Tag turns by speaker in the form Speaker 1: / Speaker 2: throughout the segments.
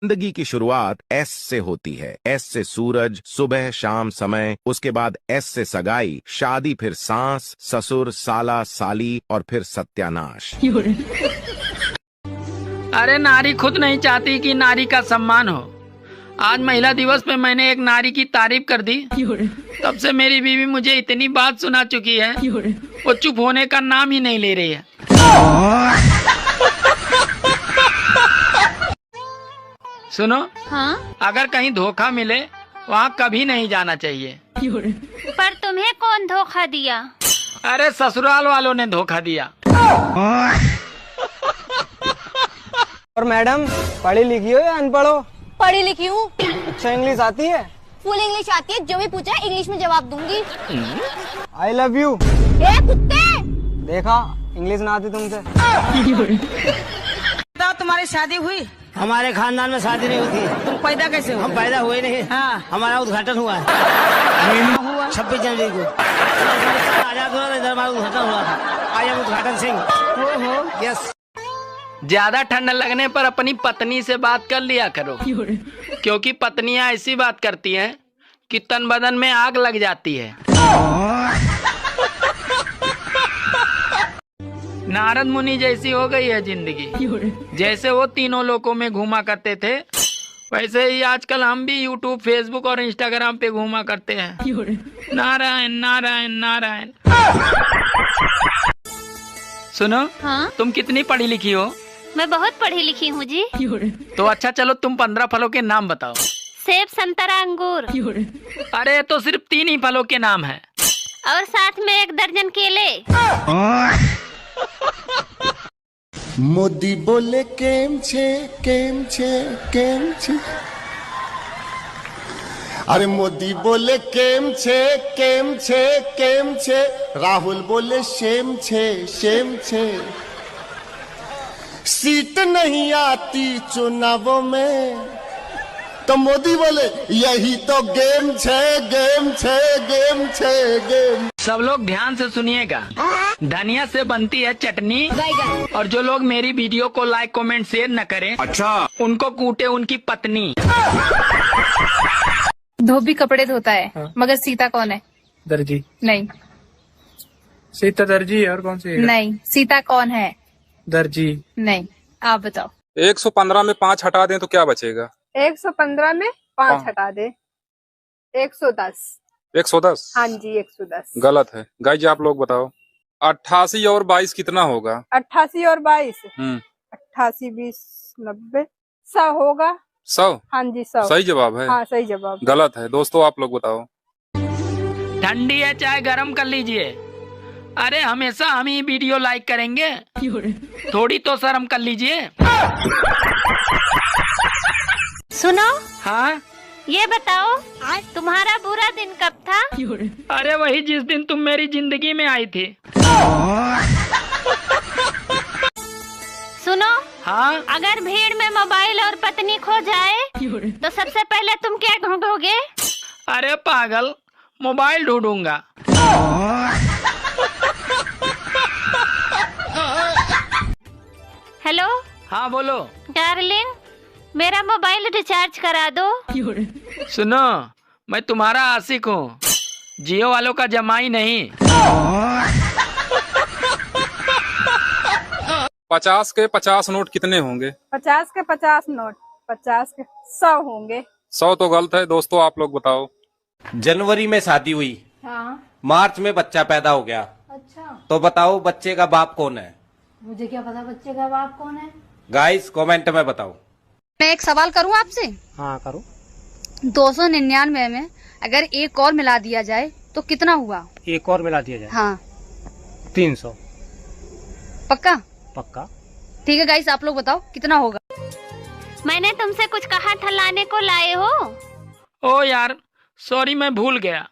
Speaker 1: जिंदगी की शुरुआत एस से होती है। एस से सूरज, सुबह शाम समय, उसके बाद एस से सगाई, शादी, फिर सांस, ससुर, साला, साली और फिर सत्यानाश।
Speaker 2: अरे नारी खुद नहीं चाहती कि नारी का सम्मान हो। आज महिला दिवस पे मैंने एक नारी की तारीफ कर दी, तब से मेरी बीवी मुझे इतनी बात सुना चुकी है, वो चुप होने का नाम ही नहीं ले रही है। सुनो,
Speaker 3: हाँ?
Speaker 2: अगर कहीं धोखा मिले वहाँ कभी नहीं जाना चाहिए।
Speaker 3: पर तुम्हें कौन धोखा दिया?
Speaker 2: अरे ससुराल वालों ने धोखा दिया।
Speaker 4: और मैडम, पढ़ी लिखी हो या अनपढ़ हो?
Speaker 5: पढ़ी लिखी हूँ।
Speaker 4: अच्छा, इंग्लिश आती है?
Speaker 5: फुल इंग्लिश आती है, जो भी पूछा है इंग्लिश में जवाब दूंगी।
Speaker 4: I love you.
Speaker 5: ए कुत्ते!
Speaker 4: देखा, इंग्लिश ना आती तुमसे।
Speaker 6: बताओ, तुम्हारी शादी हुई?
Speaker 7: हमारे खानदान में शादी नहीं हुई थी।
Speaker 6: तुम पैदा कैसे हो?
Speaker 7: हम पैदा हुए नहीं।
Speaker 6: हाँ।
Speaker 7: हमारा उद्घाटन हुआ है 26 जनवरी को। आजाद हुआ था, इधर हमारा उद्घाटन हुआ था। आई एम उद्घाटन सिंह। यस।
Speaker 2: ज्यादा ठंड लगने पर अपनी पत्नी से बात कर लिया करो, क्योंकि पत्नियां ऐसी बात करती हैं कि तन बदन में आग लग जाती है। नारद मुनि जैसी हो गई है जिंदगी। जैसे वो तीनों लोकों में घूमा करते थे, वैसे ही आजकल हम भी यूट्यूब, फेसबुक और इंस्टाग्राम पे घूमा करते हैं। नारायण नारायण नारायण। सुनो,
Speaker 3: हाँ?
Speaker 2: तुम कितनी पढ़ी लिखी हो?
Speaker 3: मैं बहुत पढ़ी लिखी हूँ जी।
Speaker 2: तो अच्छा चलो, तुम 15 फलों के नाम बताओ।
Speaker 3: सेब, संतरा, अंगूर।
Speaker 2: अरे तो सिर्फ 3 ही फलों के नाम है।
Speaker 3: और साथ में 1 दर्जन केले।
Speaker 8: मोदी बोले केम छे केम छे केम छे। अरे मोदी बोले केम छे केम छे केम छे। राहुल बोले शेम छे शेम छे। सीट नहीं आती चुनावों में, तो मोदी बोले यही तो गेम छे गेम छे गेम छे गेम।
Speaker 2: सब लोग ध्यान से सुनिएगा। धनिया से बनती है चटनी, और जो लोग मेरी वीडियो को लाइक, कमेंट, शेयर न करें, अच्छा, उनको कूटे उनकी पत्नी।
Speaker 9: धोबी कपड़े धोता है,
Speaker 4: हाँ।
Speaker 9: मगर सीता कौन है?
Speaker 4: दर्जी।
Speaker 9: नहीं।
Speaker 4: सीता दर्जी है, और कौन सी?
Speaker 9: नहीं, सीता कौन है?
Speaker 4: दर्जी।
Speaker 9: नहीं, आप बताओ।
Speaker 10: 115 में 5 हटा दें तो क्या बचेगा?
Speaker 11: 115 में 5 हटा दे। 110।
Speaker 10: 110?
Speaker 11: हाँ जी, 110।
Speaker 10: गलत है। गाइज आप लोग बताओ, 88 और 22 कितना होगा?
Speaker 11: 88 और 22। 88, 20, 90, 100 होगा।
Speaker 10: 100?
Speaker 11: हाँ जी, 100
Speaker 10: सही जवाब है?
Speaker 11: हाँ, सही जवाब।
Speaker 10: गलत है। दोस्तों आप लोग बताओ।
Speaker 2: ठंडी है, चाय गरम कर लीजिए। अरे हमेशा हम ही वीडियो लाइक करेंगे, थोड़ी तो शर्म कर लीजिए।
Speaker 3: सुनो,
Speaker 2: हाँ?
Speaker 3: ये बताओ, तुम्हारा बुरा दिन कब था?
Speaker 2: अरे वही जिस दिन तुम मेरी जिंदगी में आई थी।
Speaker 3: सुनो,
Speaker 2: हाँ?
Speaker 3: अगर भीड़ में मोबाइल और पत्नी खो जाए तो सबसे पहले तुम क्या ढूंढोगे?
Speaker 2: अरे पागल, मोबाइल ढूंढूंगा।
Speaker 3: हेलो।
Speaker 2: हाँ बोलो।
Speaker 3: डार्लिंग, मेरा मोबाइल रिचार्ज करा दो।
Speaker 2: सुनो, मैं तुम्हारा आशिक हूँ, जियो वालों का जमाई नहीं।
Speaker 10: 50 के 50 नोट कितने होंगे?
Speaker 11: 50 के 50 नोट, 50 के 100 होंगे।
Speaker 10: 100 तो गलत है। दोस्तों आप लोग बताओ।
Speaker 12: जनवरी में शादी हुई,
Speaker 5: हाँ।
Speaker 12: मार्च में बच्चा पैदा हो गया।
Speaker 5: अच्छा,
Speaker 12: तो बताओ बच्चे का बाप कौन है?
Speaker 5: मुझे क्या पता बच्चे का बाप कौन है।
Speaker 12: गाइस कमेंट में बताओ।
Speaker 9: मैं एक सवाल करूं आपसे?
Speaker 4: हाँ करो।
Speaker 9: 299 में अगर एक और मिला दिया जाए तो कितना हुआ?
Speaker 4: एक और मिला दिया जाए?
Speaker 9: हाँ।
Speaker 4: 300।
Speaker 9: पक्का?
Speaker 4: पक्का।
Speaker 9: ठीक है गाइस, आप लोग बताओ कितना होगा?
Speaker 3: मैंने तुमसे कुछ कहा था, लाने को लाए हो?
Speaker 2: ओ यार, सॉरी, मैं भूल गया।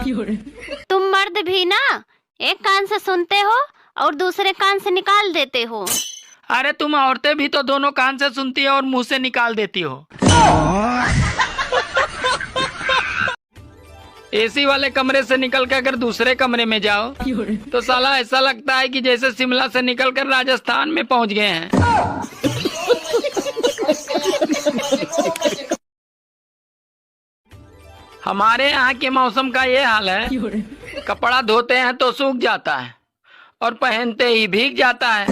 Speaker 3: तुम मर्द भी ना एक कान से सुनते हो और दूसरे कान से निकाल देते हो।
Speaker 2: अरे तुम औरतें भी तो दोनों कान से सुनती है और मुंह से निकाल देती हो। एसी वाले कमरे से निकल कर अगर दूसरे कमरे में जाओ तो साला ऐसा लगता है कि जैसे शिमला से निकलकर राजस्थान में पहुंच गए हैं। हमारे यहाँ के मौसम का ये हाल है, कपड़ा धोते हैं तो सूख जाता है और पहनते ही भीग जाता है।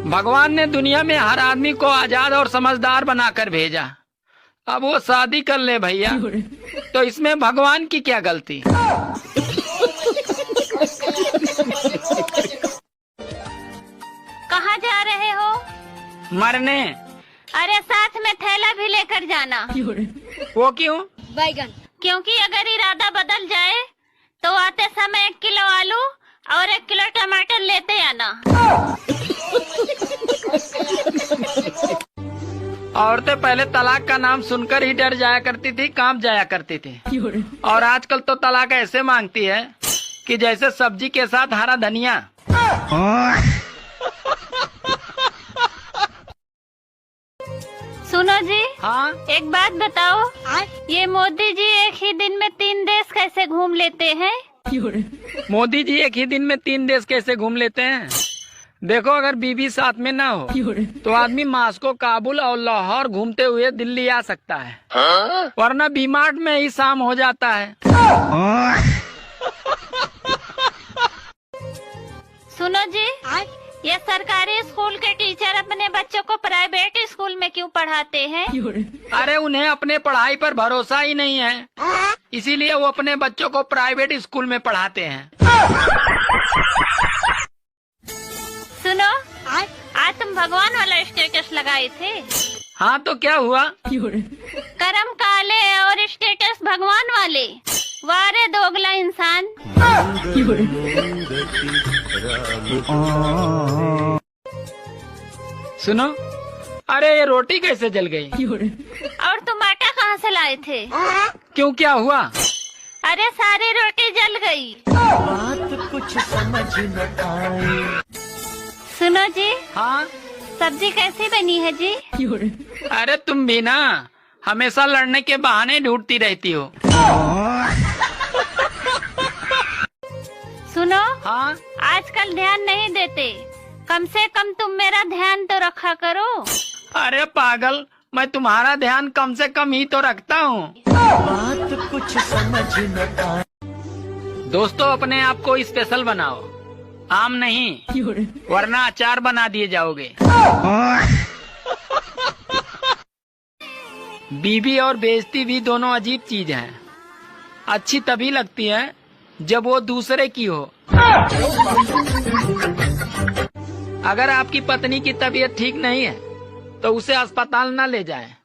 Speaker 2: भगवान ने दुनिया में हर आदमी को आजाद और समझदार बनाकर भेजा। अब वो शादी कर ले भैया, तो इसमें भगवान की क्या गलती।
Speaker 3: कहाँ जा रहे हो?
Speaker 2: मरने।
Speaker 3: अरे साथ में थैला भी लेकर जाना।
Speaker 2: वो क्यों?
Speaker 5: बैगन।
Speaker 3: क्योंकि अगर इरादा बदल जाए तो आते समय 1 किलो आलू और 1 किलो टमाटर लेते आना।
Speaker 2: औरतें पहले तलाक का नाम सुनकर ही डर जाया करती थी, कांप जाया करती थी, और आजकल तो तलाक ऐसे मांगती है कि जैसे सब्जी के साथ हरा धनिया।
Speaker 3: सुनो जी।
Speaker 2: हाँ।
Speaker 3: एक बात बताओ, ये मोदी जी एक ही दिन में 3 देश कैसे घूम लेते हैं?
Speaker 2: मोदी जी एक ही दिन में 3 देश कैसे घूम लेते हैं? देखो, अगर बीवी साथ में ना हो तो आदमी मास्को, काबुल और लाहौर घूमते हुए दिल्ली आ सकता है, वरना बीमार्ट में ही शाम हो जाता है।
Speaker 3: सुनो जी, ये सरकारी स्कूल के टीचर अपने बच्चों को प्राइवेट स्कूल में क्यों पढ़ाते हैं?
Speaker 2: अरे उन्हें अपने पढ़ाई पर भरोसा ही नहीं है, इसीलिए वो अपने बच्चों को प्राइवेट स्कूल में पढ़ाते हैं।
Speaker 3: सुनो, आज तुम भगवान वाला स्टेटस लगाए थे।
Speaker 2: हाँ, तो क्या हुआ?
Speaker 3: कर्म काले और स्टेटस भगवान वाले। वारे दोगला इंसान।
Speaker 2: सुनो, अरे ये रोटी कैसे जल गई?
Speaker 3: और तुम आटा कहाँ से लाए थे?
Speaker 2: क्यों, क्या हुआ?
Speaker 3: अरे सारी रोटी जल गई।
Speaker 7: बात कुछ समझ न आए।
Speaker 3: सुनो जी।
Speaker 2: हाँ।
Speaker 3: सब्जी कैसी बनी है जी?
Speaker 2: अरे तुम भी ना हमेशा लड़ने के बहाने ढूंढती रहती हो।
Speaker 3: सुनो।
Speaker 2: हाँ।
Speaker 3: आजकल ध्यान नहीं देते, कम से कम तुम मेरा ध्यान तो रखा करो।
Speaker 2: अरे पागल, मैं तुम्हारा ध्यान कम से कम ही तो रखता हूँ।
Speaker 7: बात कुछ समझ न आए।
Speaker 2: दोस्तों, अपने आप को स्पेशल बनाओ, आम नहीं, वरना अचार बना दिए जाओगे। बीवी और बेइज्जती भी दोनों अजीब चीज हैं। अच्छी तभी लगती है जब वो दूसरे की हो। अगर आपकी पत्नी की तबीयत ठीक नहीं है तो उसे अस्पताल न ले जाएं।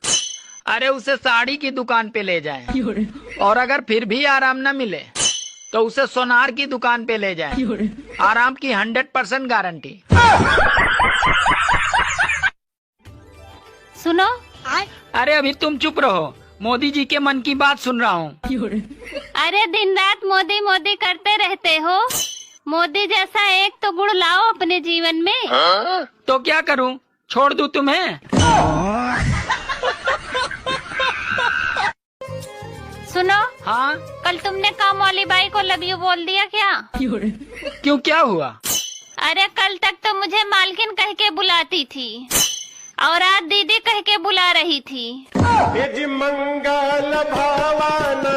Speaker 2: अरे उसे साड़ी की दुकान पे ले जाएं। और अगर फिर भी आराम न मिले तो उसे सोनार की दुकान पे ले जाएं। आराम की 100% गारंटी।
Speaker 3: सुनो।
Speaker 2: अरे अभी तुम चुप रहो, मोदी जी के मन की बात सुन रहा हूँ।
Speaker 3: अरे दिन रात मोदी मोदी करते रहते हो, मोदी जैसा एक तो गुण लाओ अपने जीवन में।
Speaker 2: तो क्या करूँ, छोड़ दूँ तुम्हें?
Speaker 3: सुनो।
Speaker 2: हाँ।
Speaker 3: कल तुमने काम वाली बाई को लव यू बोल दिया क्या?
Speaker 2: क्यों, क्या हुआ?
Speaker 3: अरे कल तक तो मुझे मालकिन कह के बुलाती थी और आज दीदी कह के बुला रही थी।
Speaker 8: मंगल भावाना